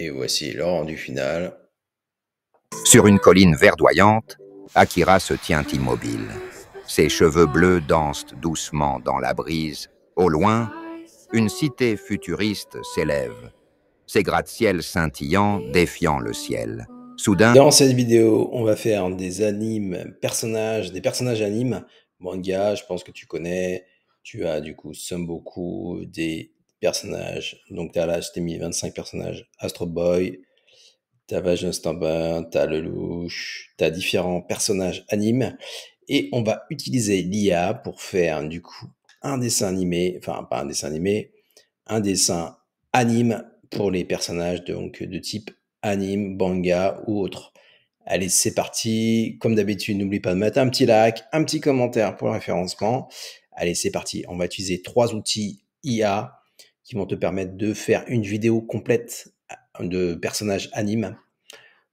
Et voici le rendu final. Sur une colline verdoyante, Akira se tient immobile. Ses cheveux bleus dansent doucement dans la brise. Au loin, une cité futuriste s'élève, ses gratte-ciels scintillants défiant le ciel. Soudain, Dans cette vidéo, on va faire des personnages animes, manga, je pense que tu connais. Tu as du coup Samboku, des personnages. Donc tu as là, je t'ai mis 25 personnages. Astro Boy, tu as Vagin Stamper, tu as Lelouch, tu as différents personnages animes. Et on va utiliser l'IA pour faire du coup un dessin animé, enfin pas un dessin animé, un dessin anime pour les personnages donc de type anime, manga ou autre. Allez, c'est parti. Comme d'habitude, n'oublie pas de mettre un petit like, un petit commentaire pour le référencement. Allez, c'est parti. On va utiliser 3 outils IA qui vont te permettre de faire une vidéo complète de personnages anime.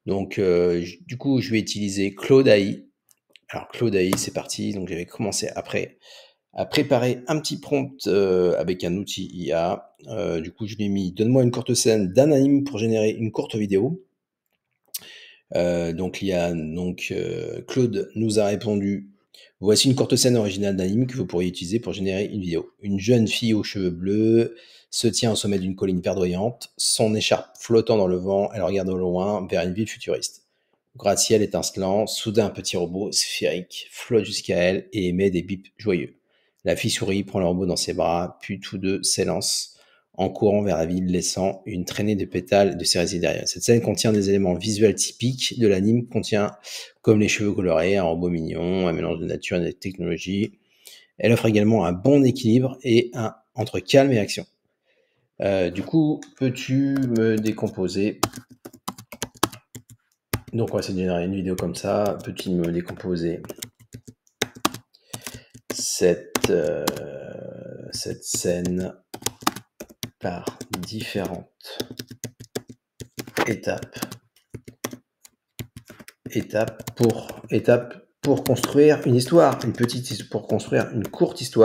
Donc, du coup, je vais utiliser Claude AI. Alors, Claude AI, c'est parti. Donc, je vais commencer après à préparer un petit prompt avec un outil IA. Du coup, je lui ai mis donne-moi une courte scène d'un anime pour générer une courte vidéo. Donc l'IA, Claude nous a répondu voici une courte scène originale d'anime que vous pourriez utiliser pour générer une vidéo. Une jeune fille aux cheveux bleus se tient au sommet d'une colline verdoyante, son écharpe flottant dans le vent, elle regarde au loin vers une ville futuriste. Gratte-ciel étincelant, soudain un petit robot sphérique flotte jusqu'à elle et émet des bips joyeux. La fille sourit, prend le robot dans ses bras, puis tous deux s'élancent en courant vers la ville, laissant une traînée de pétales de cerisier derrière. Cette scène contient des éléments visuels typiques de l'anime, contient comme les cheveux colorés, un robot mignon, un mélange de nature et de technologie. Elle offre également un bon équilibre et entre calme et action. Du coup, peux-tu me décomposer? Donc on va essayer de générer une vidéo comme ça. Peux-tu me décomposer cette scène par différentes étapes pour construire une histoire, pour construire une courte histoire,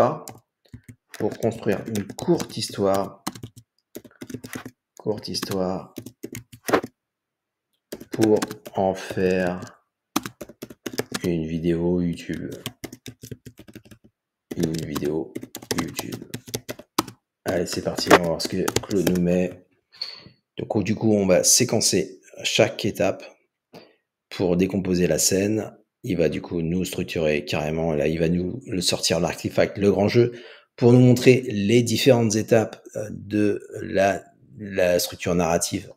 pour en faire une vidéo YouTube. Allez, c'est parti, on va voir ce que Claude nous met. Donc du coup, on va séquencer chaque étape pour décomposer la scène. Il va du coup nous structurer carrément, là il va nous sortir l'artefact, le grand jeu, pour nous montrer les différentes étapes de la structure narrative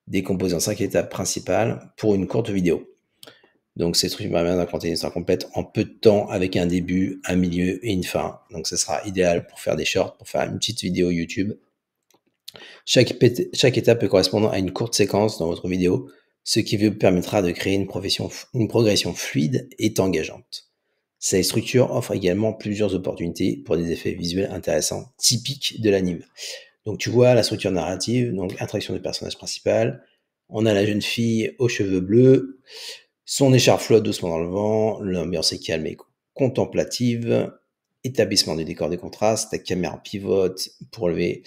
décomposée en 5 étapes principales pour une courte vidéo. Donc cette structure permet d'inventer une histoire complète en peu de temps avec un début, un milieu et une fin. Donc ce sera idéal pour faire des shorts, pour faire une petite vidéo YouTube. Chaque étape peut correspondre à une courte séquence dans votre vidéo, ce qui vous permettra de créer une progression fluide et engageante. Cette structure offre également plusieurs opportunités pour des effets visuels intéressants, typiques de l'anime. Donc tu vois la structure narrative, donc interaction du personnage principal. On a la jeune fille aux cheveux bleus, son écharpe flotte doucement dans le vent, l'ambiance est calme et contemplative, établissement du décor des contrastes, la caméra pivote pour lever.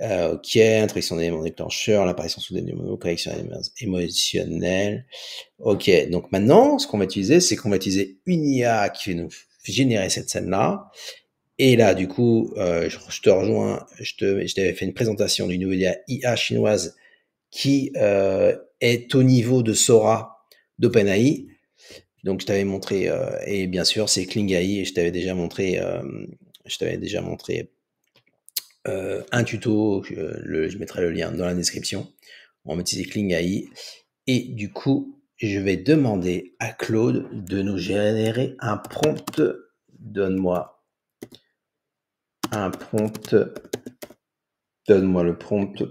Ok, introduction d'éléments déclencheurs, l'apparition soudaine du mono, correction émotionnelle. Ok, donc maintenant, ce qu'on va utiliser, c'est qu'on va utiliser une IA qui va nous générer cette scène-là. Et là, du coup, je te rejoins, je t'avais fait une présentation d'une nouvelle IA chinoise qui est au niveau de Sora d'OpenAI. Donc, je t'avais montré, et bien sûr, c'est Kling AI, et je t'avais déjà montré un tuto, je mettrai le lien dans la description. On va utiliser Kling AI. Et du coup, je vais demander à Claude de nous générer un prompt. Donne-moi un prompt. Donne-moi le prompt.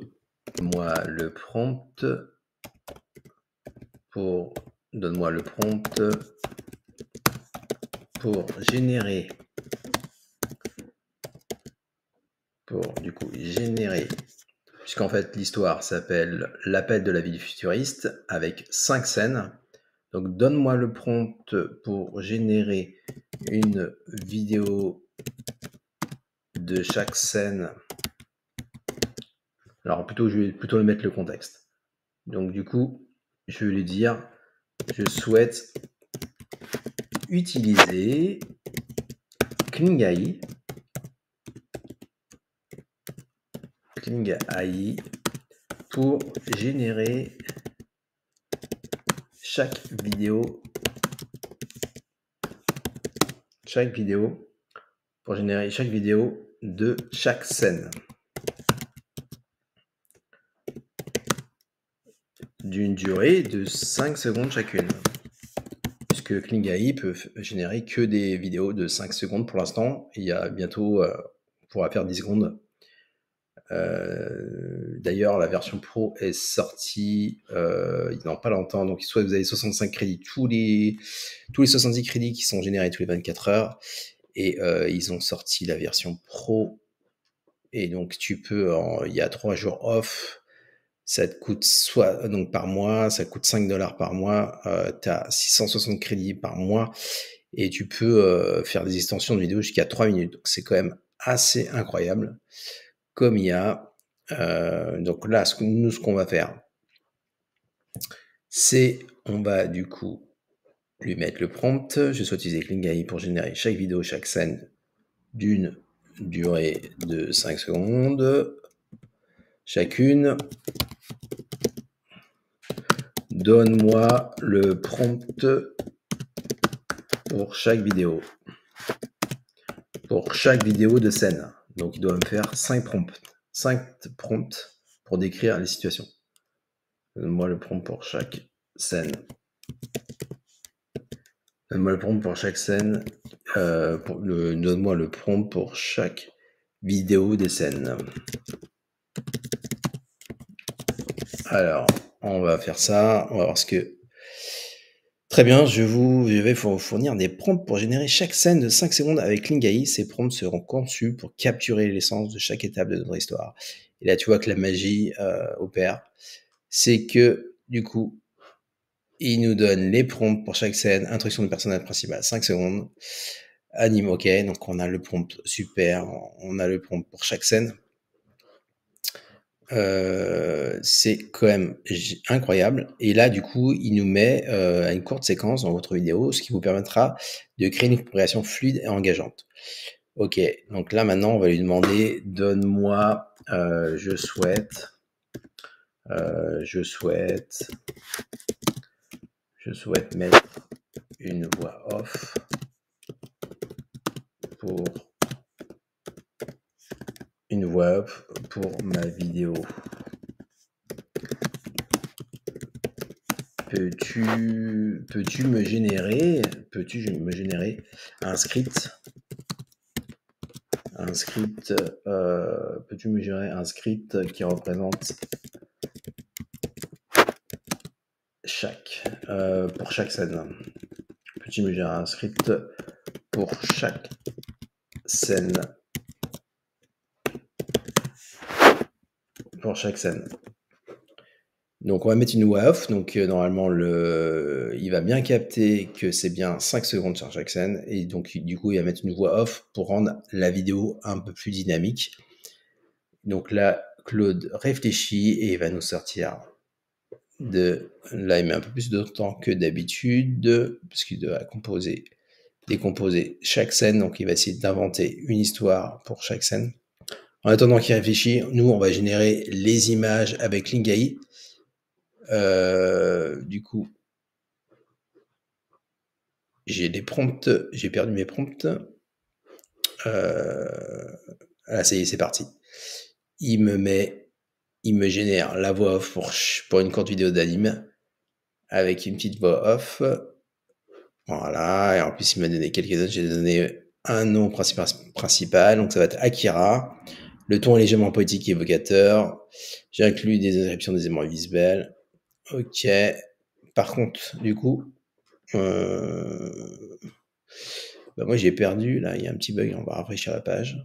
Donne-moi le prompt pour générer. Puisqu'en fait, l'histoire s'appelle L'appel de la ville futuriste avec 5 scènes. Donc, donne-moi le prompt pour générer une vidéo de chaque scène. Alors, je vais plutôt le mettre le contexte. Donc du coup, je vais lui dire, je souhaite utiliser Kling AI pour générer chaque vidéo de chaque scène d'une durée de 5 secondes chacune. Puisque Kling AI peut générer que des vidéos de 5 secondes pour l'instant. Il y a bientôt, on pourra faire 10 secondes. D'ailleurs, la version pro est sortie il n'y a pas longtemps. Donc, soit vous avez 65 crédits, tous les 70 crédits qui sont générés tous les 24 heures. Et ils ont sorti la version pro. Et donc, tu peux, il y a 3 jours off. Ça te coûte donc par mois, ça coûte 5 dollars par mois. Tu as 660 crédits par mois. Et tu peux faire des extensions de vidéos jusqu'à 3 minutes. Donc, c'est quand même assez incroyable comme IA. Donc là, ce qu'on va faire, c'est on va du coup lui mettre le prompt. Je souhaite utiliser Kling AI pour générer chaque vidéo, chaque scène d'une durée de 5 secondes chacune. Donne-moi le prompt pour chaque vidéo. Pour chaque vidéo de scène. Donc il doit me faire 5 prompts. 5 prompts pour décrire les situations. Donne-moi le prompt pour chaque scène. Donne-moi le prompt pour chaque scène. Donne-moi le prompt pour chaque vidéo des scènes. Alors, on va faire ça. On va voir ce que... Très bien, je vais vous fournir des prompts pour générer chaque scène de 5 secondes avec Kling AI. Ces prompts seront conçus pour capturer l'essence de chaque étape de notre histoire. Et là, tu vois que la magie opère. C'est que, du coup, il nous donne les prompts pour chaque scène. Introduction de personnage principal, 5 secondes. Anime, ok. Donc, on a le prompt, super. On a le prompt pour chaque scène. C'est quand même incroyable. Et là, du coup, il nous met une courte séquence dans votre vidéo, ce qui vous permettra de créer une création fluide et engageante. Ok, donc là maintenant, on va lui demander, donne-moi, je souhaite mettre une voix off pour ma vidéo. Peux-tu me générer un script peux-tu me générer un script qui représente pour chaque scène? Peux-tu me générer un script pour chaque scène? Donc on va mettre une voix off, donc normalement il va bien capter que c'est bien 5 secondes sur chaque scène, et donc du coup il va mettre une voix off pour rendre la vidéo un peu plus dynamique. Donc là, Claude réfléchit et il va nous sortir là il met un peu plus de temps que d'habitude, parce qu'il doit décomposer chaque scène, donc il va essayer d'inventer une histoire pour chaque scène. En attendant qu'il réfléchisse, nous on va générer les images avec Kling AI. Du coup, j'ai perdu mes prompts. Là, ça y est, c'est parti. Il me génère la voix off pour une courte vidéo d'anime avec une petite voix off. Voilà, et en plus, il m'a donné quelques autres. J'ai donné un nom principal, donc ça va être Akira. Le ton est légèrement poétique et évocateur. J'ai inclus des descriptions des éléments visuels. Ok. Par contre, du coup, moi j'ai perdu. Là, il y a un petit bug. On va rafraîchir la page.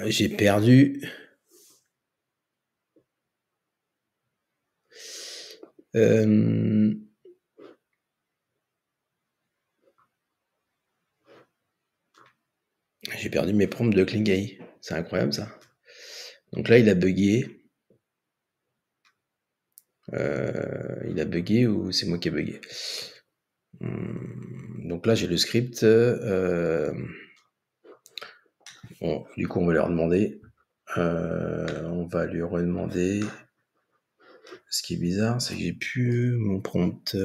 J'ai perdu. J'ai perdu mes prompts de Klingai. C'est incroyable ça. Donc là, il a bugué. Il a bugué ou c'est moi qui ai bugué? Donc là, j'ai le script. Bon, du coup, on va leur demander. On va lui redemander. Ce qui est bizarre, c'est que j'ai plus mon prompt.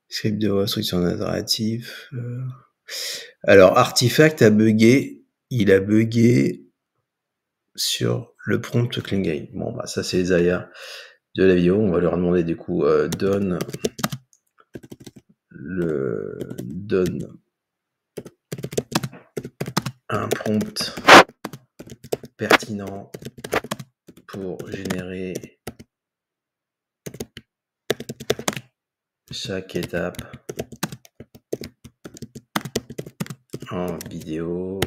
Script de restriction narrative. Alors, Artifact a bugué. Il a bugué sur le prompt Klingai. Bon, bah ça, c'est les aléas de la vidéo. On va leur demander du coup donne un prompt pertinent pour générer chaque étape en vidéo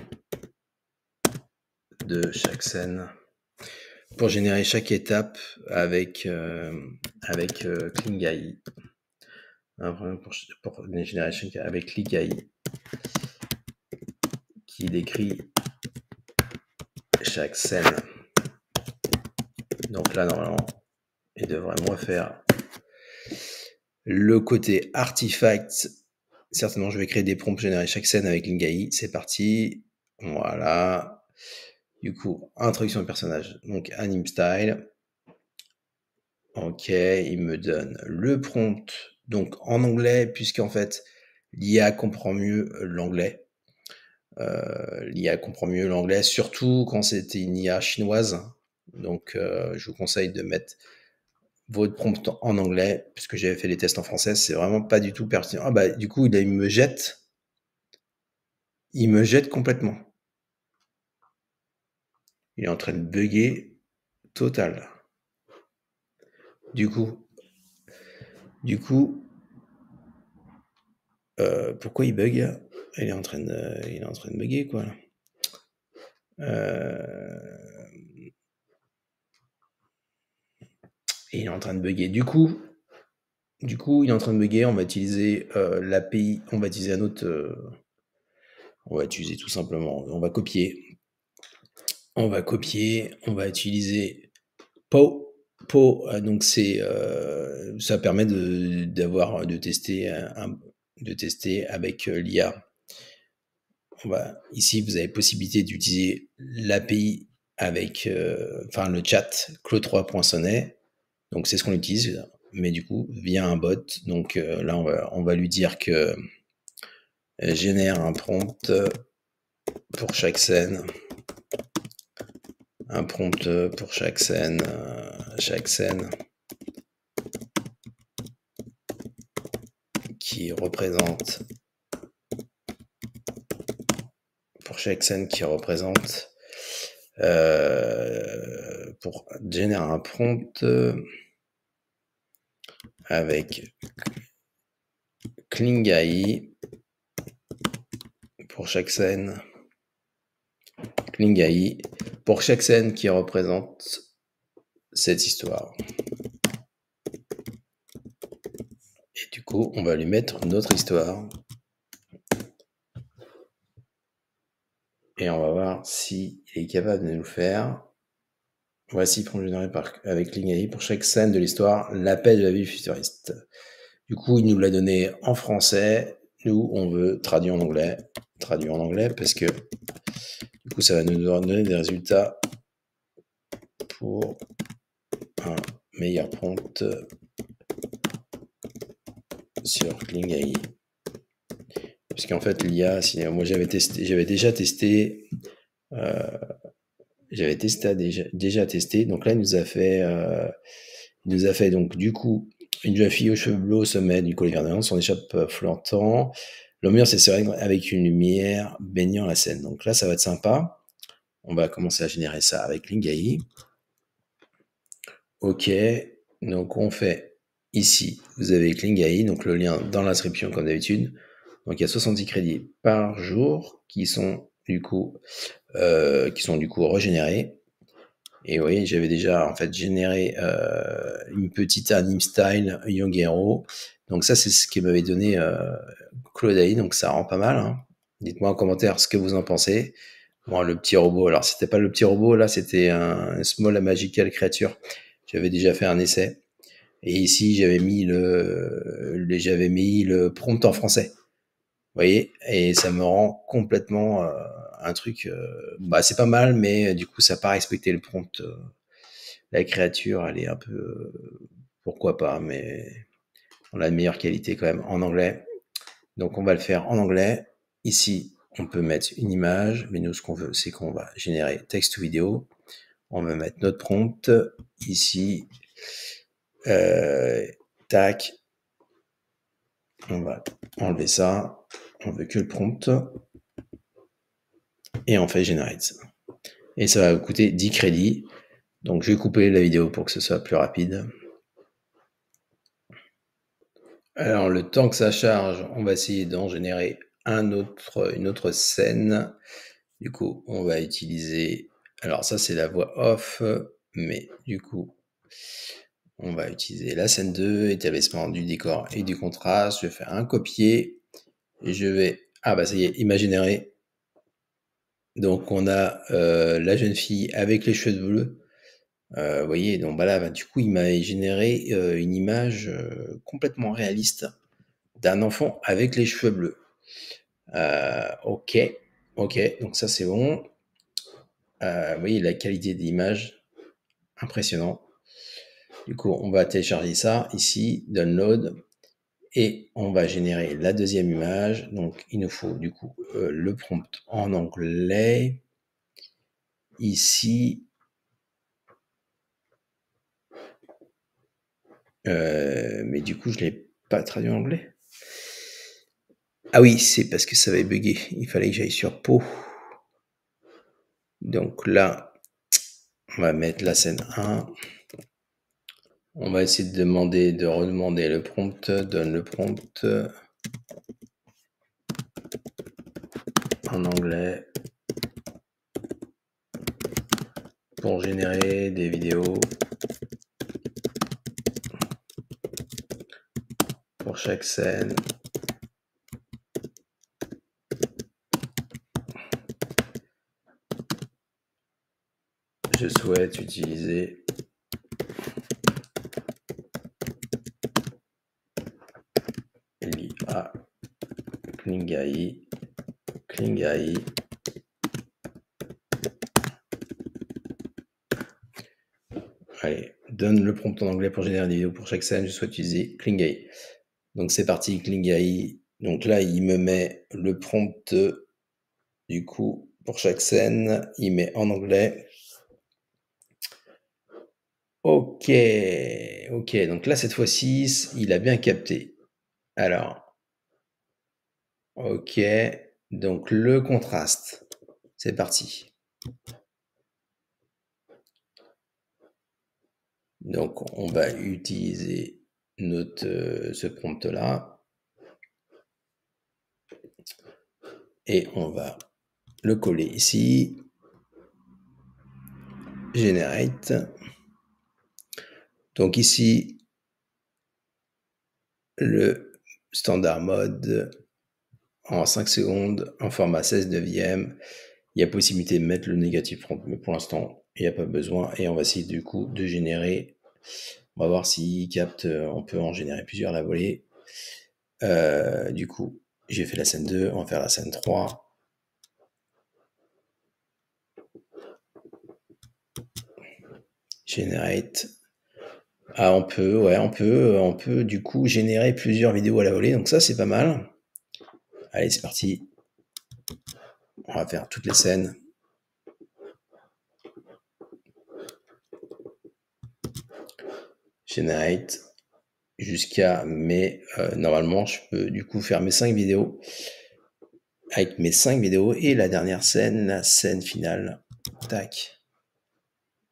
de chaque scène. Pour générer chaque étape avec Klingai. Pour générer chaque avec Klingai qui décrit chaque scène. Donc là, normalement, il devrait me refaire le côté artifact. Certainement, je vais créer des prompts, générer chaque scène avec Klingai. C'est parti. Voilà. Du coup, introduction du personnage. Donc, anime style. Ok, il me donne le prompt. Donc, en anglais, puisqu'en fait, l'IA comprend mieux l'anglais. L'IA comprend mieux l'anglais, surtout quand c'était une IA chinoise. Donc, je vous conseille de mettre votre prompt en anglais, puisque j'avais fait les tests en français. C'est vraiment pas du tout pertinent. Ah bah, du coup, il me jette. Il me jette complètement. Il est en train de bugger total. Du coup, pourquoi il bug? Il est en train de bugger, quoi. Il est en train de bugger. Du coup, il est en train de bugger. On va utiliser l'API. On va utiliser un autre. On va utiliser tout simplement. On va copier. On va utiliser PO. Donc c'est ça permet de tester avec l'IA. Ici vous avez possibilité d'utiliser l'API avec le chat Claude3.sonnet. Donc c'est ce qu'on utilise, mais du coup via un bot. Donc là on va lui dire que génère un prompt pour chaque scène. Un prompt pour chaque scène qui représente pour générer un prompt avec Klingai pour chaque scène. Klingai pour chaque scène qui représente cette histoire. Et du coup, on va lui mettre notre histoire. Et on va voir s'il est capable de nous faire. Voici prompt généré avec Klingai pour chaque scène de l'histoire, l'appel de la ville futuriste. Du coup, il nous l'a donné en français. Nous, on veut traduire en anglais. Parce que du coup, ça va nous donner des résultats pour un meilleur prompt sur Klingai. Puisqu'en fait, l'IA, moi j'avais déjà testé. Donc là, il nous a fait donc du coup une jeune fille aux cheveux bleus au sommet du collier verdant, son échappe flottant. L'ambiance est sereine avec une lumière baignant la scène. Donc là, ça va être sympa. On va commencer à générer ça avec Klingai. Ok, donc on fait ici, vous avez Klingai, donc le lien dans l'inscription comme d'habitude. Donc il y a 70 crédits par jour qui sont du coup régénérés. Et oui, j'avais déjà en fait généré une petite anime style Young Hero. Donc ça, c'est ce qui m'avait donné Claude AI, donc ça rend pas mal. Hein. Dites-moi en commentaire ce que vous en pensez. Bon, le petit robot, alors c'était pas le petit robot, là c'était un Small Magical Creature. J'avais déjà fait un essai. Et ici, j'avais mis le prompt en français. Vous voyez, et ça me rend complètement un truc. Bah, c'est pas mal, mais du coup, ça n'a pas respecté le prompt. La créature, elle est un peu. Pourquoi pas, mais on a de meilleure qualité quand même en anglais. Donc, on va le faire en anglais. Ici, on peut mettre une image, mais nous, ce qu'on veut, c'est qu'on va générer texte ou vidéo. On va mettre notre prompt ici. Tac. On va enlever ça. On veut que le prompt. Et on fait generate. Et ça va coûter 10 crédits. Donc je vais couper la vidéo pour que ce soit plus rapide. Alors le temps que ça charge, on va essayer d'en générer une autre scène. Du coup, on va utiliser... Alors ça, c'est la voix off, mais du coup, on va utiliser la scène 2, établissement du décor et du contraste. Je vais faire un copier. Et je vais... Ah bah ça y est, il m'a généré. Donc on a la jeune fille avec les cheveux bleus. Vous voyez, donc bah là, bah, du coup, il m'a généré une image complètement réaliste d'un enfant avec les cheveux bleus. Ok, donc ça c'est bon. Vous voyez la qualité de l'image, impressionnant. Du coup, on va télécharger ça ici, download, et on va générer la deuxième image. Donc, il nous faut du coup le prompt en anglais. Ici, mais du coup, je ne l'ai pas traduit en anglais. Ah oui, c'est parce que ça avait bugué. Il fallait que j'aille sur Pau. Donc là, on va mettre la scène 1. On va essayer de redemander le prompt. Donne le prompt en anglais pour générer des vidéos pour chaque scène. Je souhaite utiliser l'IA Kling AI. Allez, donne le prompt en anglais pour générer des vidéos pour chaque scène. Je souhaite utiliser Kling AI. Donc c'est parti, Kling AI. Donc là, il me met le prompt du coup pour chaque scène. Il met en anglais. Ok, donc là, cette fois-ci, il a bien capté. Alors, ok, donc le contraste, c'est parti. Donc, on va utiliser ce prompt-là. Et on va le coller ici. Generate. Donc ici, le standard mode en 5 secondes, en format 16 neuvième. Il y a possibilité de mettre le négatif prompt, mais pour l'instant, il n'y a pas besoin. Et on va essayer du coup de générer. On va voir s'il capte, on peut en générer plusieurs à la volée. Du coup, j'ai fait la scène 2, on va faire la scène 3. Generate. Ah, on peut du coup générer plusieurs vidéos à la volée, donc ça c'est pas mal. Allez, c'est parti. On va faire toutes les scènes. Generate jusqu'à mes... normalement, je peux du coup faire mes 5 vidéos. Avec mes 5 vidéos et la dernière scène, la scène finale. Tac.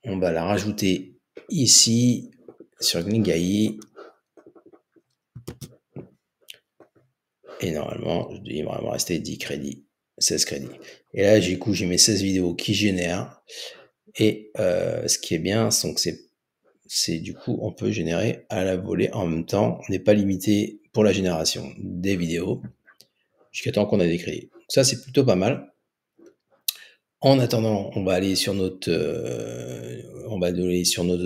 On va la rajouter ici sur Kling AI. Et normalement, il va me rester 10 crédits, 16 crédits. Et là, du coup, j'ai mes 16 vidéos qui génèrent. Et ce qui est bien, c'est que c'est du coup, on peut générer à la volée en même temps. On n'est pas limité pour la génération des vidéos jusqu'à temps qu'on a des crédits. Ça, c'est plutôt pas mal. En attendant, on va aller sur notre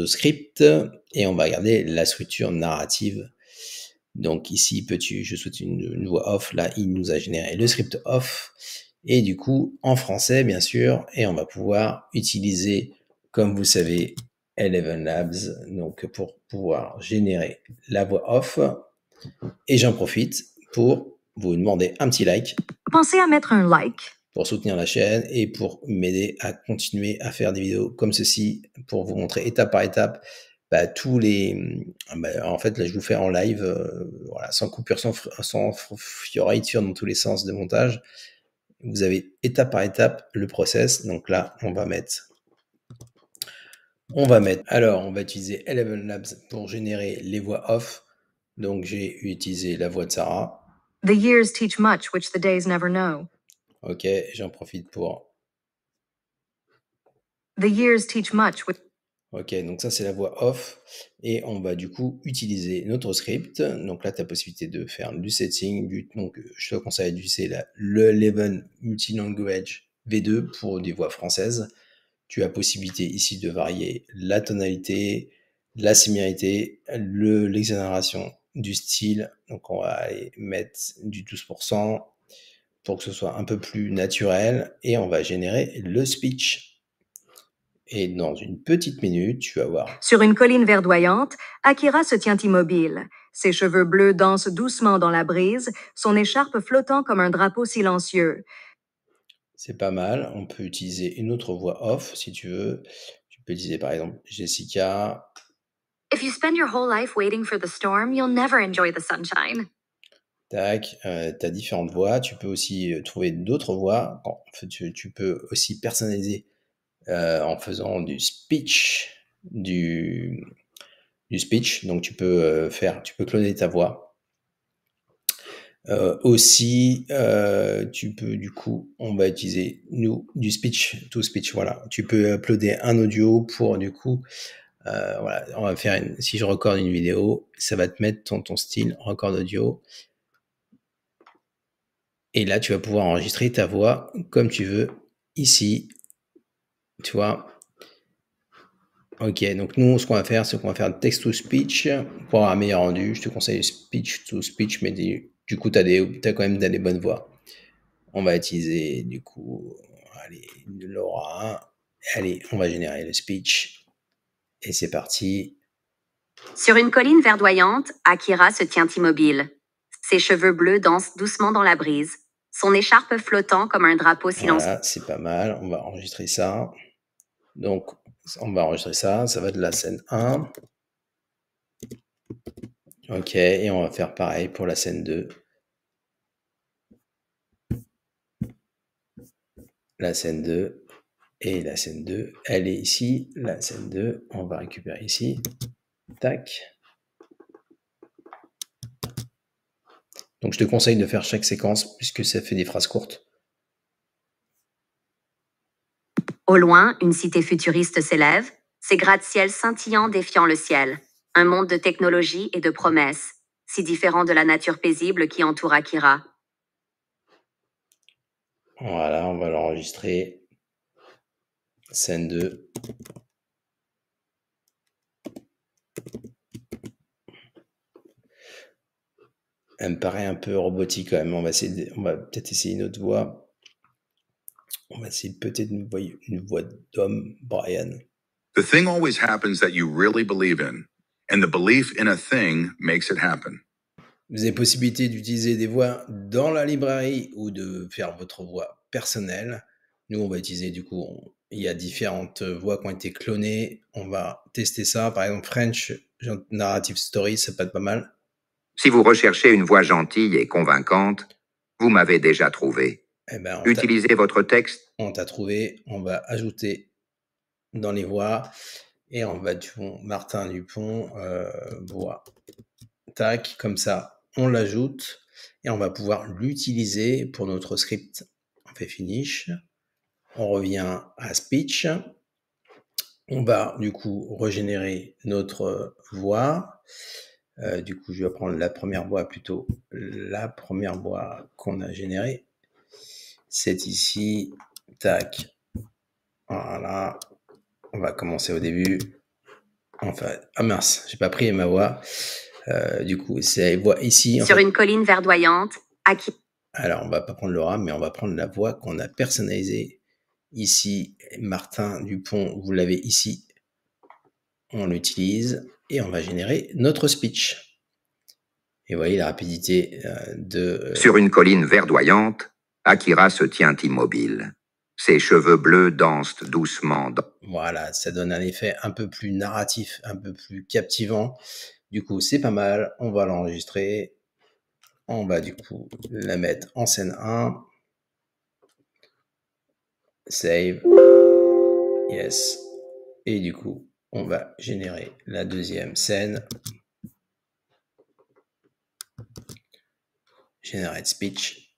script et on va regarder la structure narrative. Donc ici, je souhaite une voix off. Là, il nous a généré le script off et du coup en français bien sûr. Et on va pouvoir utiliser, comme vous savez, Eleven Labs donc pour pouvoir générer la voix off. Et j'en profite pour vous demander un petit like. Pensez à mettre un like pour soutenir la chaîne et pour m'aider à continuer à faire des vidéos comme ceci, pour vous montrer étape par étape tous les... en fait, là, je vous fais en live, voilà, sans coupure, sans fioriture dans tous les sens de montage. Vous avez étape par étape le process. Donc là, on va alors, on va utiliser Eleven Labs pour générer les voix off. Donc, j'ai utilisé la voix de Sarah. The years teach much which the days never know. Ok, j'en profite pour... The years teach much. Ok, donc ça c'est la voix off et on va du coup utiliser notre script. Donc là, tu as la possibilité de faire du setting, donc je te conseille d'utiliser le Eleven Multilanguage V2 pour des voix françaises. Tu as la possibilité ici de varier la tonalité, la similarité, l'exonération du style. Donc on va aller mettre du 12% pour que ce soit un peu plus naturel et on va générer le speech. Et dans une petite minute, tu vas voir. Sur une colline verdoyante, Akira se tient immobile. Ses cheveux bleus dansent doucement dans la brise, son écharpe flottant comme un drapeau silencieux. C'est pas mal. On peut utiliser une autre voix off si tu veux. Tu peux utiliser par exemple Jessica. If you spend your whole life waiting for the storm, you'll never enjoy the sunshine. Tac, tu as différentes voix. Tu peux aussi trouver d'autres voix. En fait, tu peux aussi personnaliser en faisant du speech. Du speech. Donc tu peux cloner ta voix. Aussi, tu peux du coup, on va utiliser du speech to speech. Voilà, tu peux uploader un audio pour du coup, voilà, on va faire si je recorde une vidéo, ça va te mettre ton style record audio. Et là, tu vas pouvoir enregistrer ta voix comme tu veux ici. Tu vois. Ok, donc nous, ce qu'on va faire, c'est qu'on va faire text to speech pour avoir un meilleur rendu. Je te conseille speech to speech, mais du coup, tu as quand même des bonnes voix. On va utiliser du coup, allez, Laura. Allez, on va générer le speech. Et c'est parti. Sur une colline verdoyante, Akira se tient immobile. Ses cheveux bleus dansent doucement dans la brise, son écharpe flottant comme un drapeau silencieux. Voilà, c'est pas mal. On va enregistrer ça. Donc, on va enregistrer ça. Ça va de la scène 1. Ok, et on va faire pareil pour la scène 2. La scène 2 et la scène 2, elle est ici. La scène 2, on va récupérer ici. Tac. Donc, je te conseille de faire chaque séquence puisque ça fait des phrases courtes. Au loin, une cité futuriste s'élève, ses gratte-ciels scintillants défiant le ciel. Un monde de technologie et de promesses, si différent de la nature paisible qui entoure Akira. Voilà, on va l'enregistrer. Scène 2. Elle me paraît un peu robotique quand même. On va peut-être essayer une autre voix. On va essayer peut-être une voix d'homme, Brian. The thing always happens that you really believe in, and the belief in a thing makes it happen. Vous avez possibilité d'utiliser des voix dans la librairie ou de faire votre voix personnelle. Nous, on va utiliser du coup, il y a différentes voix qui ont été clonées. On va tester ça. Par exemple, French Narrative Story, ça peut être pas mal. Si vous recherchez une voix gentille et convaincante, vous m'avez déjà trouvé. Utilisez votre texte. On t'a trouvé. On va ajouter dans les voix et on va Martin Dupont, voix. Tac, comme ça. On l'ajoute et on va pouvoir l'utiliser pour notre script. On fait finish. On revient à speech. On va du coup régénérer notre voix. Du coup, je vais prendre la première voix plutôt. La première voix qu'on a générée, c'est ici. Tac. Voilà. On va commencer au début. Enfin, ah mince, j'ai pas pris ma voix. Du coup, c'est voix ici. Sur une colline verdoyante, alors, on va pas prendre Laura, mais on va prendre la voix qu'on a personnalisée ici. Martin Dupont, vous l'avez ici. On l'utilise et on va générer notre speech. Et vous voyez la rapidité de... Sur une colline verdoyante, Akira se tient immobile. Ses cheveux bleus dansent doucement. Voilà, ça donne un effet un peu plus narratif, un peu plus captivant. Du coup, c'est pas mal. On va l'enregistrer. On va du coup la mettre en scène 1. Save. Yes. Et du coup, on va générer la deuxième scène. Generate speech.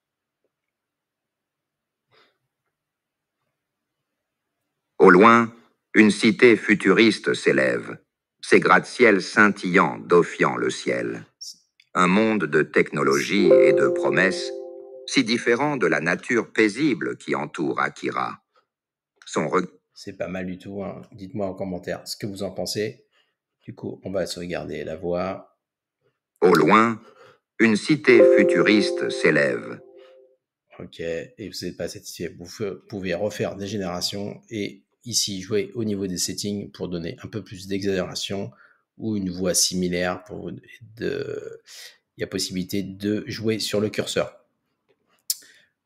Au loin, une cité futuriste s'élève, ses gratte-ciels scintillants d'offiant le ciel. Un monde de technologie et de promesses, si différent de la nature paisible qui entoure Akira. C'est pas mal du tout, hein. Dites-moi en commentaire ce que vous en pensez. Du coup, on va sauvegarder la voix. Au loin, une cité futuriste s'élève. Ok, et vous n'êtes pas satisfait, vous pouvez refaire des générations et ici jouer au niveau des settings pour donner un peu plus d'exagération ou une voix similaire. Il y a possibilité de jouer sur le curseur.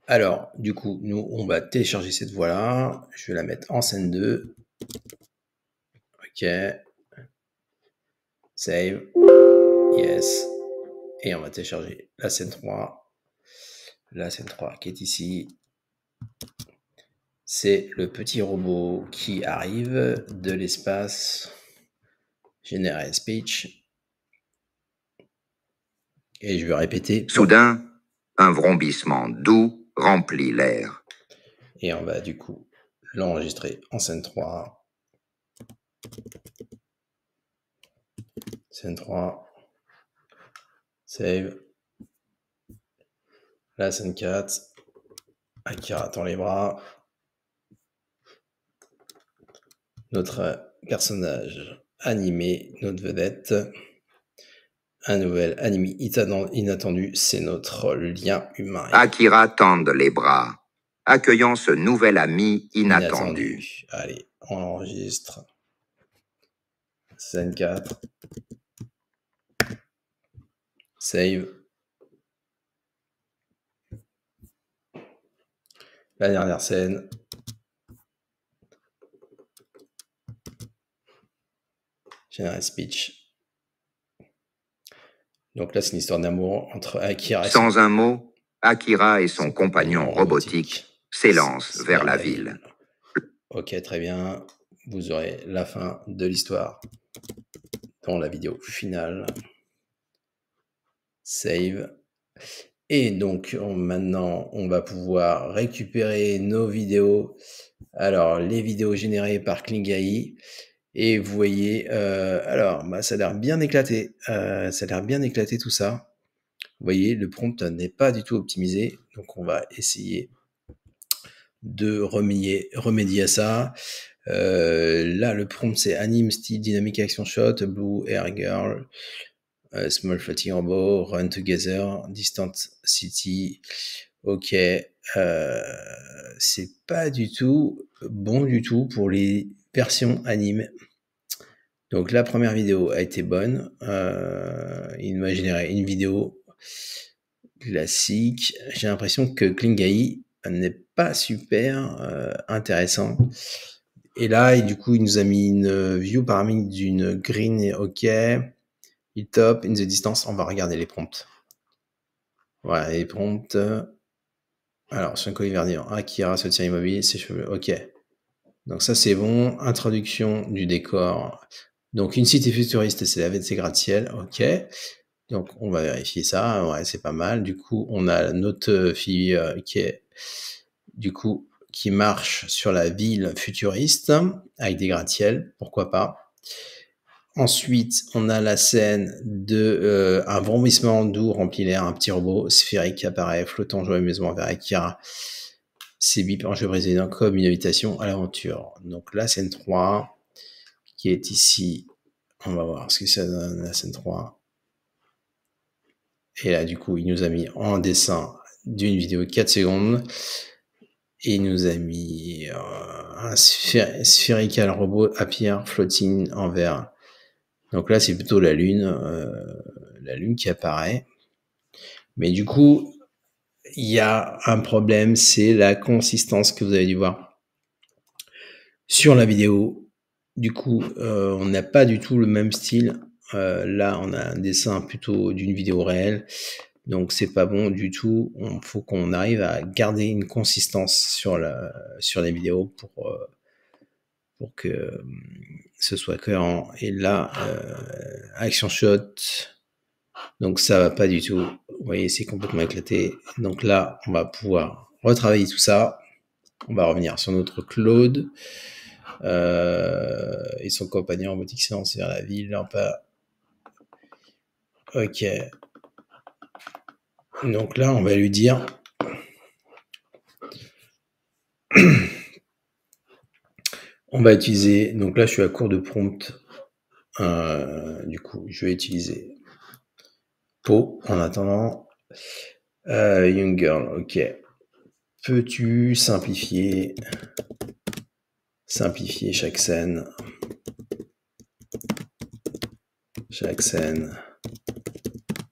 Alors, du coup, nous, on va télécharger cette voix-là. Je vais la mettre en scène 2. Ok. Save. Yes. Et on va télécharger la scène 3. La scène 3 qui est ici. C'est le petit robot qui arrive de l'espace. Générer speech. Et je vais répéter. Soudain, un vrombissement doux remplit l'air. Et on va du coup l'enregistrer en scène 3. Scène 3. Save. La scène 4. Akira tend les bras. Notre personnage animé, notre vedette. Un nouvel anime inattendu, c'est notre lien humain. Akira tend les bras, accueillant ce nouvel ami inattendu. Allez, on enregistre. Scène 4. Save. La dernière scène. Generate speech. Donc là, c'est une histoire d'amour entre Akira et Sans un mot, Akira et son compagnon robotique s'élancent vers la ville. Ok, très bien. Vous aurez la fin de l'histoire dans la vidéo finale. Save. Et donc, maintenant, on va pouvoir récupérer nos vidéos. Alors, les vidéos générées par Klingai. Et vous voyez, alors, ça a l'air bien éclaté. Ça a l'air bien éclaté tout ça. Vous voyez, le prompt n'est pas du tout optimisé. Donc, on va essayer de remédier à ça. Là, le prompt, c'est Anime Style Dynamic Action Shot, Blue Air Girl, Small Floating Robot, Run Together, Distant City. Ok, c'est pas du tout bon du tout pour les versions anime. Donc la première vidéo a été bonne. Il m'a généré une vidéo classique. J'ai l'impression que Klingai n'est pas super intéressant. Et là, du coup, il nous a mis une view parmi d'une green et OK. Il top, in the distance. On va regarder les prompts. Voilà, les prompts. Alors, sur un collier verdillant, Akira se tient immobile, ses cheveux. OK. Donc ça, c'est bon. Introduction du décor. Donc, une cité futuriste, c'est avec ses gratte-ciel. OK. Donc, on va vérifier ça. Ouais, c'est pas mal. Du coup, on a notre fille qui est, du coup, qui marche sur la ville futuriste avec des gratte-ciel, pourquoi pas. Ensuite, on a la scène de un vomissement d'eau remplit l'air, un petit robot sphérique qui apparaît, flottant joyeusement vers Akira. C'est bip en jeu précédent comme une invitation à l'aventure. Donc la scène 3, qui est ici, on va voir ce que ça donne, la scène 3. Et là, du coup, il nous a mis en dessin d'une vidéo de 4 secondes. Et il nous a mis un sphérical robot à pierre floating en vert. Donc là, c'est plutôt la lune qui apparaît. Mais du coup, il y a un problème, c'est la consistance que vous avez dû voir sur la vidéo. Du coup, on n'a pas du tout le même style. Là, on a un dessin plutôt d'une vidéo réelle. Donc, c'est pas bon du tout. Il faut qu'on arrive à garder une consistance sur les vidéos pour que ce soit cohérent. Et là, action shot, donc ça va pas du tout. Vous voyez, c'est complètement éclaté. Donc là, on va pouvoir retravailler tout ça. On va revenir sur notre Claude et son compagnon robotique s'élance vers la ville. Ok. Donc là, on va lui dire on va utiliser, donc là je suis à court de prompt, du coup je vais utiliser Po en attendant. Young Girl, ok. Peux-tu simplifier chaque scène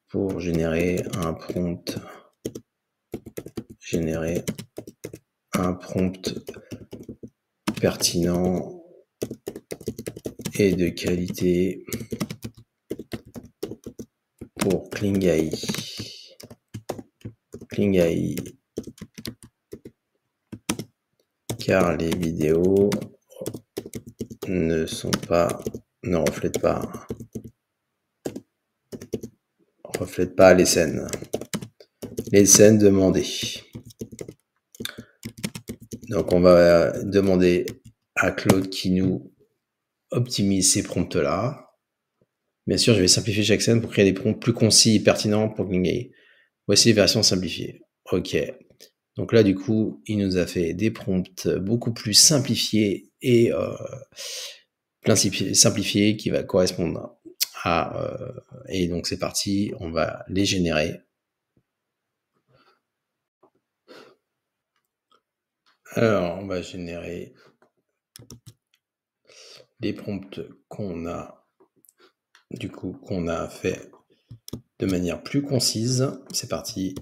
pour générer un prompt pertinent et de qualité pour Kling AI, car les vidéos ne reflètent pas les scènes demandées. Donc on va demander à Claude qui nous optimise ces prompts-là. Bien sûr, je vais simplifier chaque scène pour créer des prompts plus concis et pertinents pour Kling AI. Voici les versions simplifiées. Ok. Donc là, du coup, il nous a fait des prompts beaucoup plus simplifiés et simplifiés qui va correspondre à... et donc c'est parti, on va les générer. Alors, on va générer les prompts qu'on a fait de manière plus concise. C'est parti.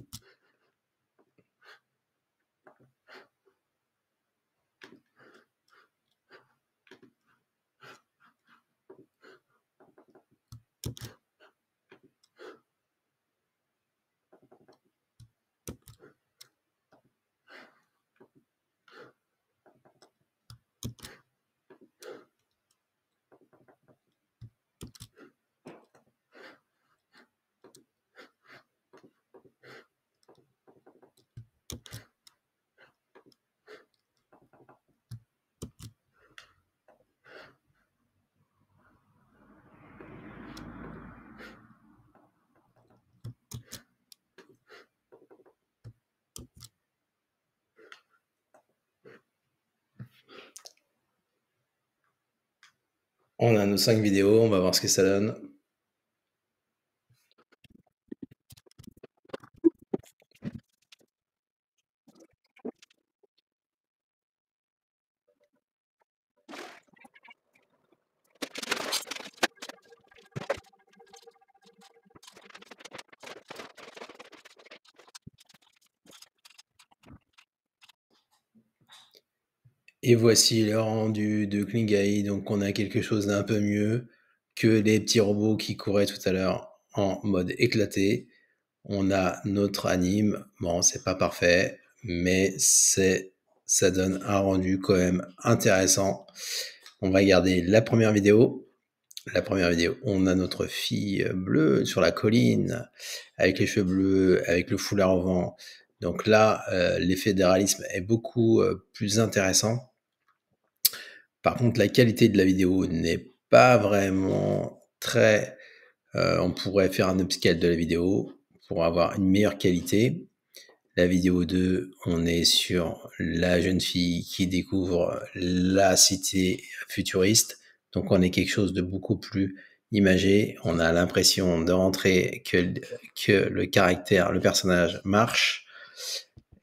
On a nos 5 vidéos, on va voir ce que ça donne. Et voici le rendu de Kling AI. Donc on a quelque chose d'un peu mieux que les petits robots qui couraient tout à l'heure en mode éclaté. On a notre anime. Bon, c'est pas parfait, mais ça donne un rendu quand même intéressant. On va regarder la première vidéo. On a notre fille bleue sur la colline, avec les cheveux bleus, avec le foulard au vent. Donc là, l'effet de réalisme est beaucoup plus intéressant. Par contre, la qualité de la vidéo n'est pas vraiment très... on pourrait faire un upscale de la vidéo pour avoir une meilleure qualité. La vidéo 2, on est sur la jeune fille qui découvre la cité futuriste. Donc on est quelque chose de beaucoup plus imagé. On a l'impression de rentrer que le personnage marche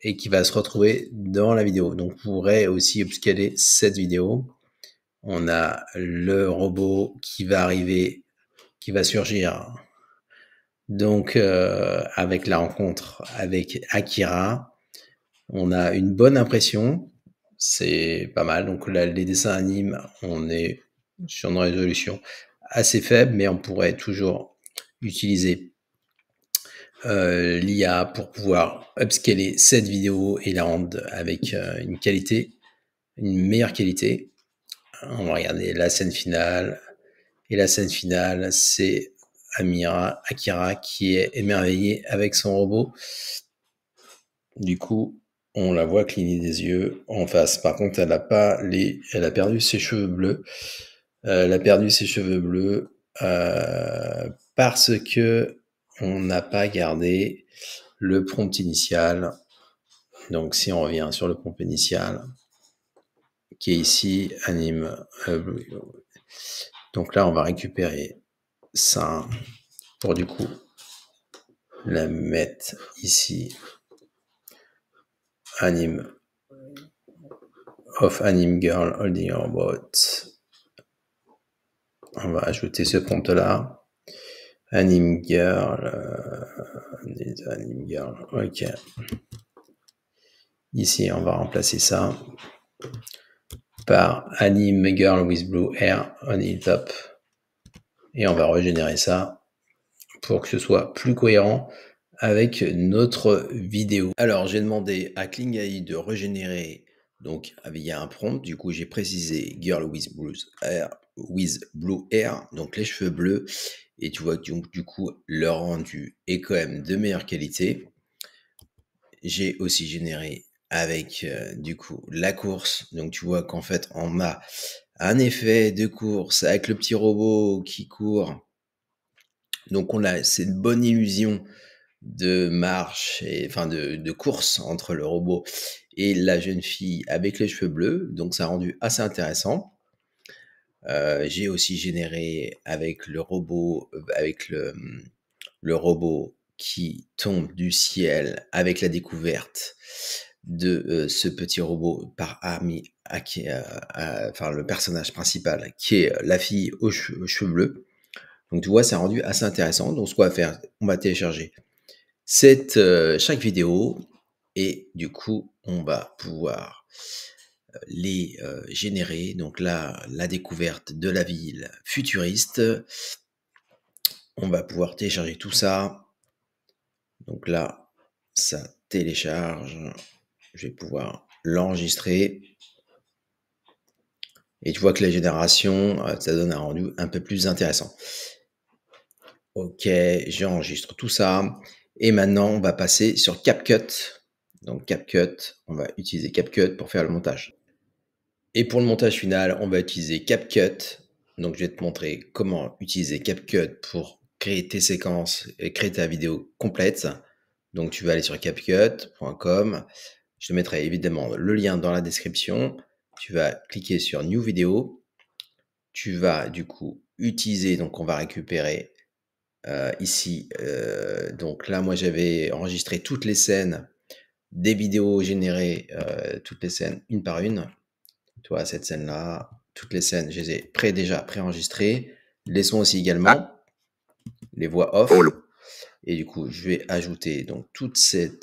et qui va se retrouver dans la vidéo. Donc on pourrait aussi upscaler cette vidéo. On a le robot qui va arriver, qui va surgir. Donc avec la rencontre avec Akira, on a une bonne impression, c'est pas mal. Donc là, les dessins animes, on est sur une résolution assez faible, mais on pourrait toujours utiliser l'IA pour pouvoir upscaler cette vidéo et la rendre avec une meilleure qualité. On va regarder la scène finale. Et la scène finale, c'est Akira qui est émerveillée avec son robot. Du coup, on la voit cligner des yeux en face. Par contre, elle a perdu ses cheveux bleus. Elle a perdu ses cheveux bleus parce que on n'a pas gardé le prompt initial. Donc, si on revient sur le prompt initial, qui est ici, anime. Donc là, on va récupérer ça pour du coup la mettre ici. Anime of anime girl holding a robot. On va ajouter ce prompt là. Anime girl. Ok. Ici, on va remplacer ça par anime girl with blue hair on the top. Et on va régénérer ça pour que ce soit plus cohérent avec notre vidéo. Alors, j'ai demandé à KlingAI de régénérer donc via un prompt. Du coup, j'ai précisé girl with blue hair, donc les cheveux bleus. Et tu vois que du coup, le rendu est quand même de meilleure qualité. J'ai aussi généré avec du coup la course. Donc tu vois qu'en fait, on a un effet de course avec le petit robot qui court. Donc on a cette bonne illusion de marche, de course entre le robot et la jeune fille avec les cheveux bleus. Donc ça a rendu assez intéressant. J'ai aussi généré avec le robot, le robot qui tombe du ciel avec la découverte de ce petit robot par le personnage principal qui est la fille aux cheveux bleus. Donc tu vois, ça a rendu assez intéressant. Donc ce qu'on va faire, on va télécharger chaque vidéo et du coup, on va pouvoir les générer. Donc là, la découverte de la ville futuriste. On va pouvoir télécharger tout ça. Donc là, ça télécharge. Je vais pouvoir l'enregistrer. Et tu vois que la génération, ça donne un rendu un peu plus intéressant. Ok, j'enregistre tout ça. Et maintenant, on va passer sur CapCut. Donc CapCut, on va utiliser CapCut pour faire le montage. Et pour le montage final, on va utiliser CapCut. Donc je vais te montrer comment utiliser CapCut pour créer tes séquences et créer ta vidéo complète. Donc tu vas aller sur capcut.com. Je te mettrai évidemment le lien dans la description. Tu vas cliquer sur New Video. Tu vas du coup utiliser, donc on va récupérer ici. Donc là, moi j'avais enregistré toutes les scènes des vidéos générées, toutes les scènes une par une. Tu vois, cette scène-là, toutes les scènes, je les ai déjà préenregistrées. Les sons aussi également, les voix off. Et du coup, je vais ajouter donc toutes ces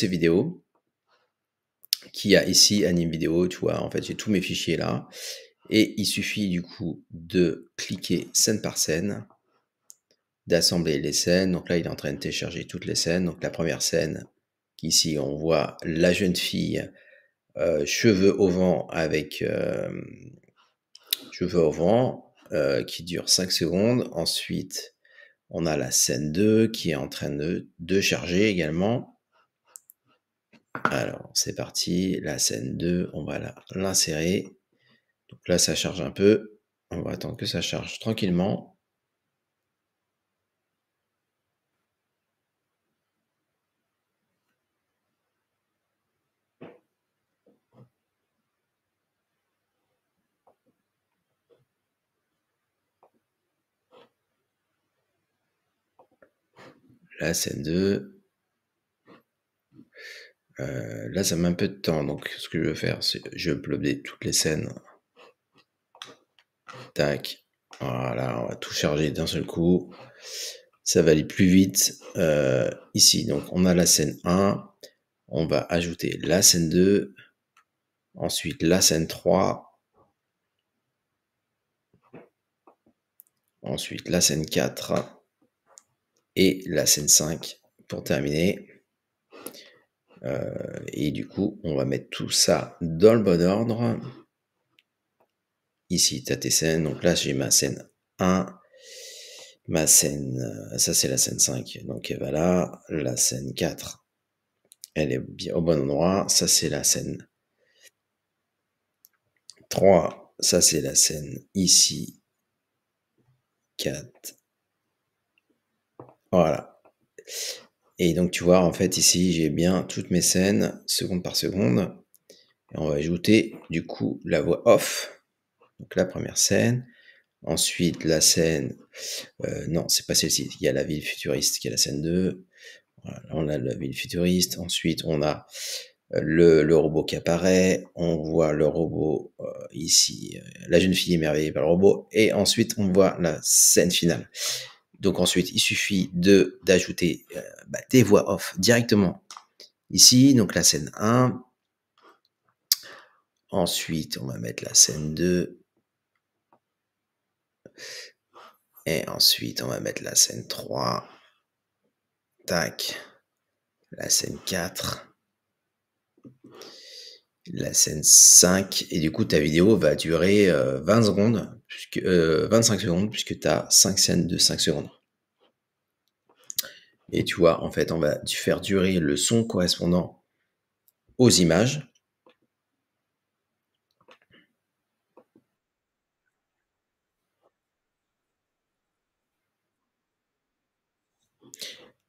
vidéos qu'il y a ici, anime vidéo, tu vois, en fait, j'ai tous mes fichiers là. Et il suffit du coup de cliquer scène par scène, d'assembler les scènes. Donc là, il est en train de télécharger toutes les scènes. Donc la première scène, ici, on voit la jeune fille, cheveux au vent avec cheveux au vent, qui dure 5 secondes. Ensuite, On a la scène 2 qui est en train de charger également. Alors, c'est parti. La scène 2, on va l'insérer. Donc là, ça charge un peu. On va attendre que ça charge tranquillement. La scène 2. Là, ça met un peu de temps. Donc, ce que je veux faire, c'est je vais uploader toutes les scènes. Tac. Voilà, on va tout charger d'un seul coup. Ça va aller plus vite. Ici, donc, on a la scène 1. On va ajouter la scène 2. Ensuite, la scène 3. Ensuite, la scène 4. Et la scène 5 pour terminer. Et du coup, on va mettre tout ça dans le bon ordre. Ici, tu as tes scènes. Donc là, j'ai ma scène 1. Ma scène, ça c'est la scène 5. Donc elle va là. La scène 4, elle est bien au bon endroit. Ça c'est la scène 3. Ça c'est la scène ici. 4. Voilà. Et donc tu vois, en fait, ici, j'ai bien toutes mes scènes, seconde par seconde. Et on va ajouter, du coup, la voix off. Donc la première scène. Ensuite, la scène... non, c'est pas celle-ci. Il y a la ville futuriste qui est la scène 2. Voilà, on a la ville futuriste. Ensuite, on a le robot qui apparaît. On voit le robot ici. La jeune fille émerveillée par le robot. Et ensuite, on voit la scène finale. Donc ensuite, il suffit d'ajouter des voix off directement ici. Donc la scène 1. Ensuite, on va mettre la scène 2. Et ensuite, on va mettre la scène 3. Tac. La scène 4. La scène 5. Et du coup, ta vidéo va durer 20 secondes, 25 secondes, puisque tu as 5 scènes de 5 secondes. Et tu vois, en fait, on va faire durer le son correspondant aux images.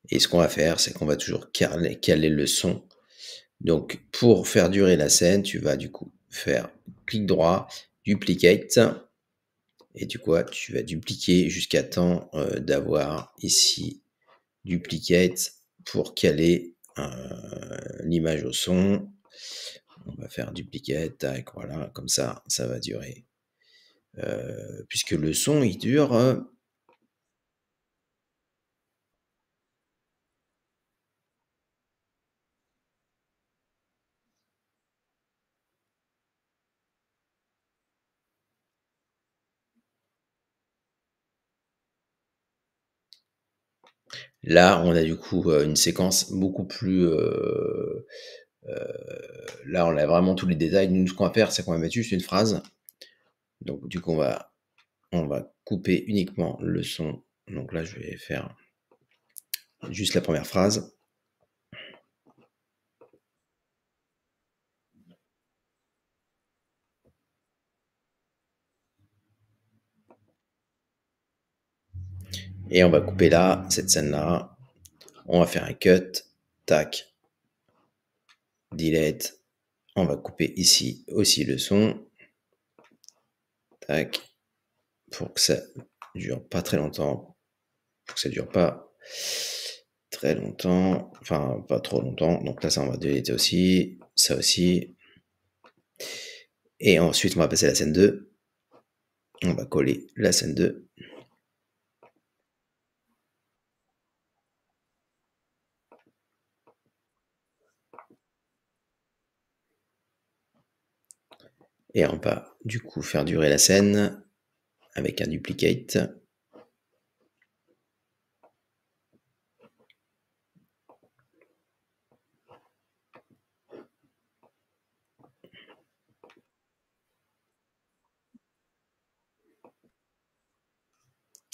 Et ce qu'on va faire, c'est qu'on va toujours caler le son. Donc, pour faire durer la scène, tu vas du coup faire clic droit, duplicate. Et du coup, tu vas dupliquer jusqu'à temps d'avoir ici duplicate pour caler l'image au son. On va faire duplicate, tac, voilà, comme ça, ça va durer. Puisque le son, il dure... Là, on a du coup une séquence beaucoup plus... là, on a vraiment tous les détails. Nous, ce qu'on va faire, c'est qu'on va mettre juste une phrase. Donc, du coup, on va couper uniquement le son. Donc là, je vais faire juste la première phrase. Et on va couper là, cette scène-là. On va faire un cut. Tac. Delete. On va couper ici aussi le son. Tac. Pour que ça dure pas très longtemps. Pour que ça dure pas très longtemps. Enfin, pas trop longtemps. Donc là, ça, on va deleter aussi. Ça aussi. Et ensuite, on va passer à la scène 2. On va coller la scène 2. Et on va du coup faire durer la scène avec un duplicate.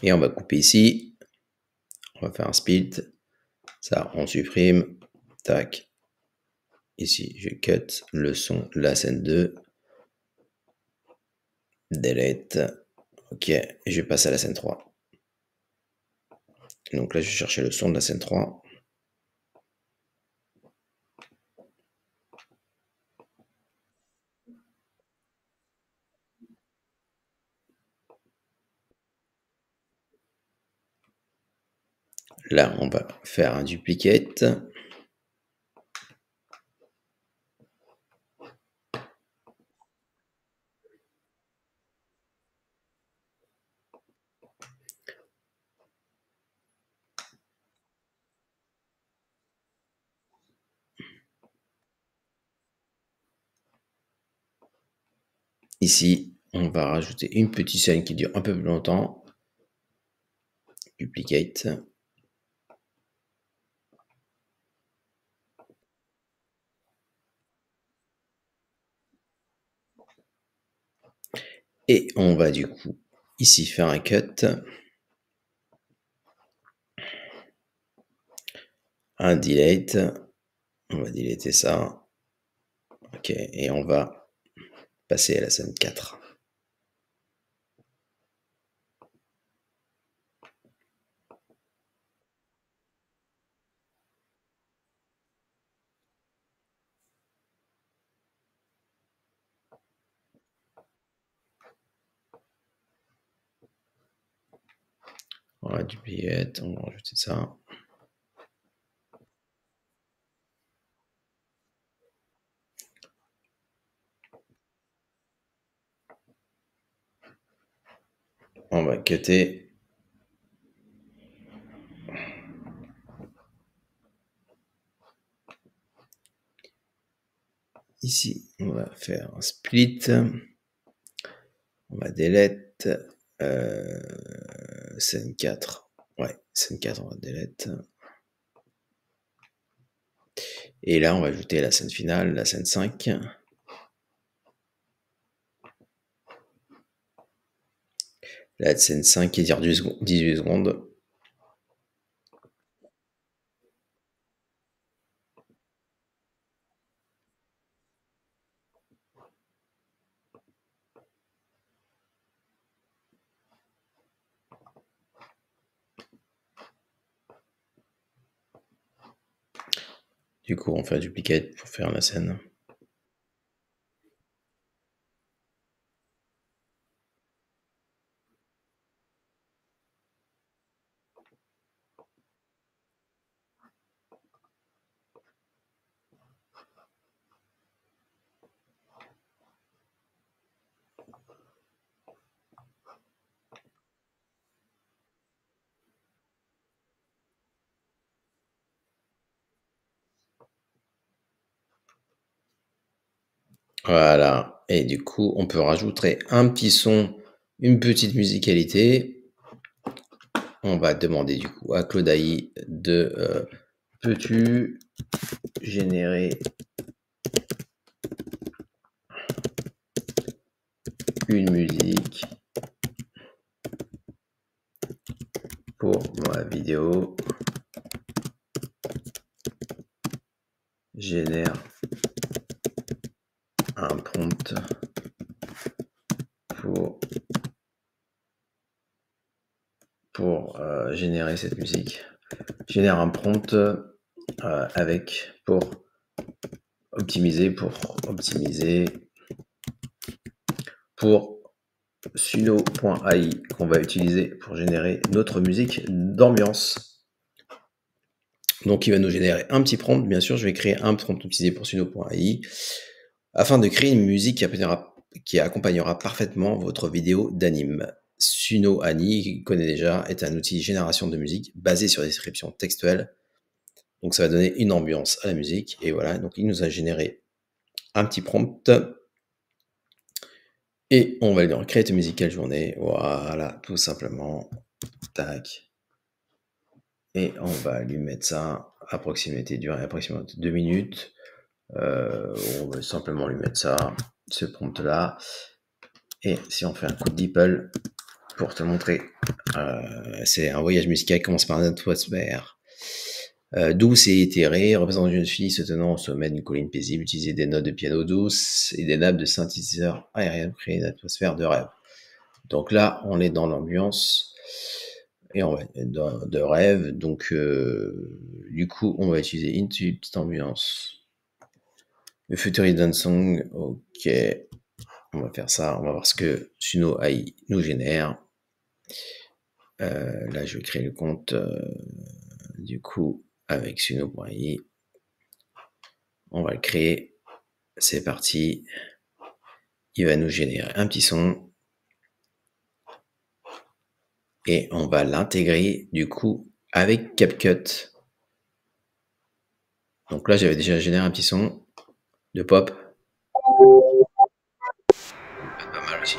Et on va couper ici. On va faire un split. Ça, on supprime. Tac. Ici, je cut le son, la scène 2. Delete. Ok, et je passe à la scène 3. Donc là, je vais chercher le son de la scène 3. Là, on va faire un duplicate. Ici, on va rajouter une petite scène qui dure un peu plus longtemps. Duplicate. Et on va du coup ici faire un cut. Un delete. On va deleter ça. Ok, et on va passer à la scène 4. On va duplicate, on va rajouter ça. On va cutter. Ici, on va faire un split. On va delete. Scène 4. Ouais, scène 4, on va delete. Et là, on va ajouter la scène finale, la scène 5. La scène 5 qui dure 18 secondes. Du coup, on fait un duplicate pour faire la scène. Voilà. Et du coup, on peut rajouter un petit son, une petite musicalité. On va demander du coup à Claude AI de peux-tu générer une musique pour ma vidéo? Génère un prompt pour générer cette musique. Génère un prompt avec pour optimiser pour Suno.ai qu'on va utiliser pour générer notre musique d'ambiance. Donc il va nous générer un petit prompt. Bien sûr, je vais créer un prompt optimisé pour Suno.ai afin de créer une musique qui accompagnera parfaitement votre vidéo d'anime. Suno AI, qui connaît déjà, est un outil de génération de musique basé sur des descriptions textuelles. Donc ça va donner une ambiance à la musique. Et voilà, donc il nous a généré un petit prompt. Et on va lui dire créer ta musicale journée. Voilà, tout simplement. Tac. Et on va lui mettre ça durée approximativement 2 minutes. On va simplement lui mettre ça, ce prompt là. Et si on fait un coup de DeepL, pour te montrer. C'est un voyage musical qui commence par une atmosphère douce et éthérée, représentant une jeune fille se tenant au sommet d'une colline paisible, utiliser des notes de piano douces et des nappes de synthétiseurs aériens pour créer une atmosphère de rêve. Donc là, on est dans l'ambiance et on va de rêve. Donc, du coup, on va utiliser une petite ambiance. Le Futurist Dance Song, ok. On va faire ça. On va voir ce que Suno AI nous génère. Là, je vais créer le compte. Du coup, avec Suno.ai. On va le créer. C'est parti. Il va nous générer un petit son. Et on va l'intégrer du coup avec CapCut. Donc là, j'avais déjà généré un petit son de pop. Pas mal aussi.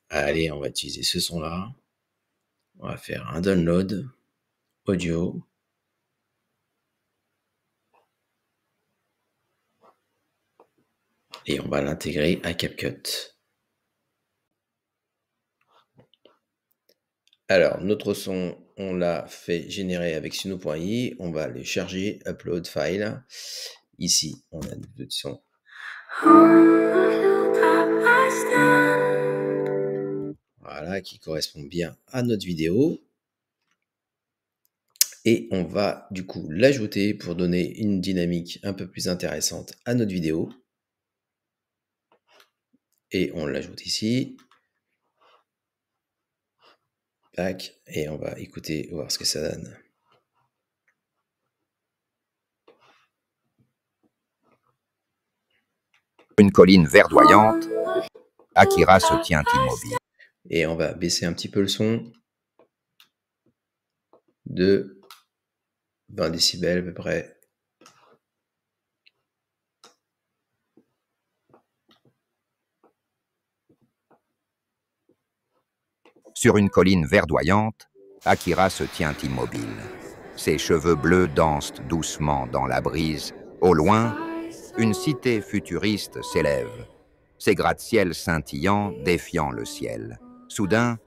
Allez, on va utiliser ce son-là. On va faire un download audio. Et on va l'intégrer à CapCut. Alors, notre son, on l'a fait générer avec Suno.ai. On va le charger, upload file. Ici, on a deux sons. Voilà, qui correspond bien à notre vidéo. Et on va du coup l'ajouter pour donner une dynamique un peu plus intéressante à notre vidéo. Et on l'ajoute ici. Tac. Et on va écouter, voir ce que ça donne. Une colline verdoyante, Akira se tient immobile. Et on va baisser un petit peu le son de 20 décibels à peu près. Sur une colline verdoyante, Akira se tient immobile. Ses cheveux bleus dansent doucement dans la brise. Au loin, une cité futuriste s'élève. Ses gratte-ciels scintillants défiant le ciel. Soudain,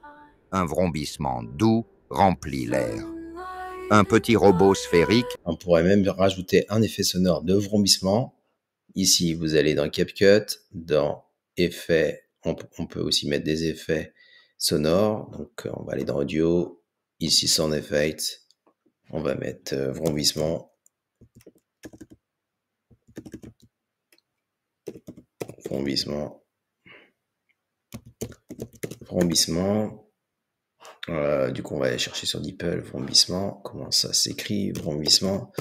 un vrombissement doux remplit l'air. Un petit robot sphérique. On pourrait même rajouter un effet sonore de vrombissement. Ici, vous allez dans CapCut, dans Effets. On peut aussi mettre des effets sonores. Donc, on va aller dans Audio. Ici, Sound Effect. On va mettre vrombissement. Vrombissement. Du coup, on va aller chercher sur DeepL, vrombissement. Comment ça s'écrit? Vrombissement.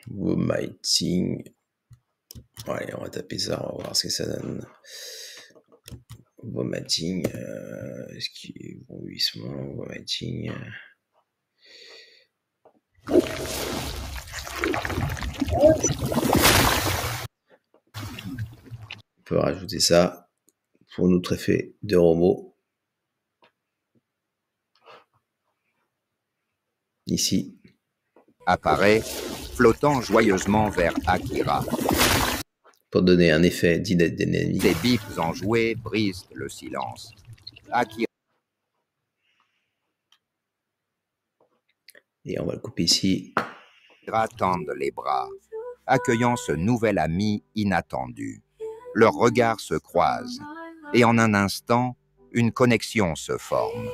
Vomiting. Allez, on va taper ça, on va voir ce que ça donne. Vomiting. Est-ce qu'il y a vrombissement, vomiting. On peut rajouter ça pour notre effet de robot. Ici. Apparaît, flottant joyeusement vers Akira. Pour donner un effet dynamique. Des bips enjoués brisent le silence. Akira Et on va le couper ici. tendent les bras, accueillant ce nouvel ami inattendu. Leurs regards se croisent, et en un instant, une connexion se forme.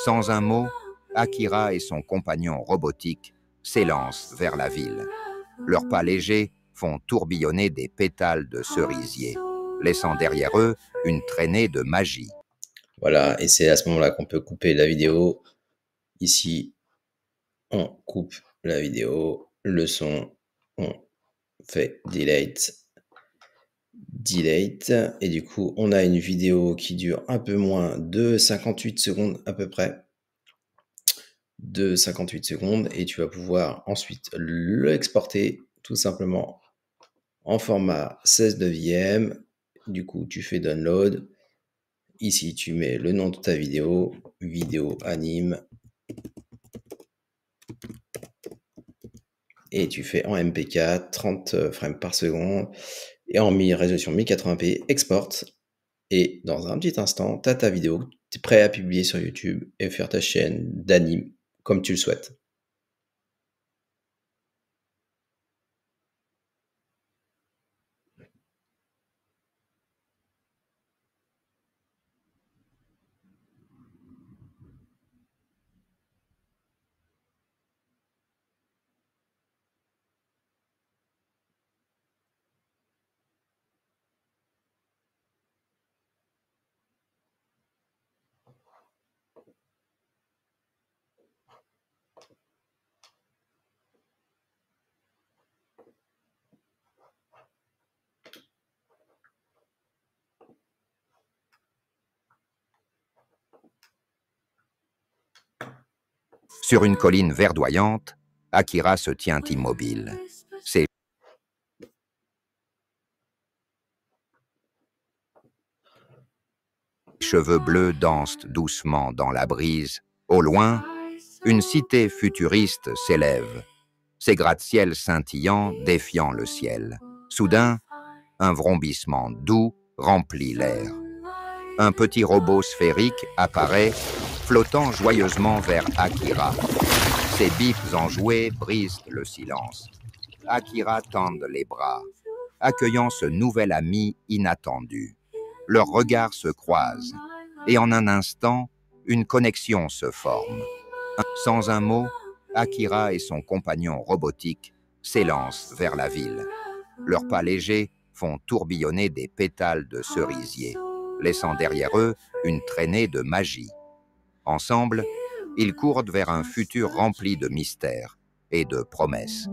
Sans un mot, Akira et son compagnon robotique s'élancent vers la ville. Leurs pas légers font tourbillonner des pétales de cerisier, laissant derrière eux une traînée de magie. Voilà, et c'est à ce moment-là qu'on peut couper la vidéo. Ici, on coupe la vidéo, le son, on fait delete, et du coup, on a une vidéo qui dure un peu moins de 58 secondes à peu près. De 58 secondes, et tu vas pouvoir ensuite l'exporter tout simplement en format 16 neuvième. Du coup, tu fais download. Ici, tu mets le nom de ta vidéo, vidéo anime. et tu fais en MP4, 30 frames par seconde, et en résolution 1080p, exporte, et dans un petit instant, tu as ta vidéo, tu es prêt à publier sur YouTube et faire ta chaîne d'anime comme tu le souhaites. Sur une colline verdoyante, Akira se tient immobile. Ses cheveux bleus dansent doucement dans la brise. Au loin, une cité futuriste s'élève, ses gratte-ciels scintillants défiant le ciel. Soudain, un vrombissement doux remplit l'air. Un petit robot sphérique apparaît, flottant joyeusement vers Akira. Ses bips enjoués brisent le silence. Akira tend les bras, accueillant ce nouvel ami inattendu. Leurs regards se croisent, et en un instant, une connexion se forme. Sans un mot, Akira et son compagnon robotique s'élancent vers la ville. Leurs pas légers font tourbillonner des pétales de cerisier, laissant derrière eux une traînée de magie. Ensemble, ils courent vers un futur rempli de mystères et de promesses.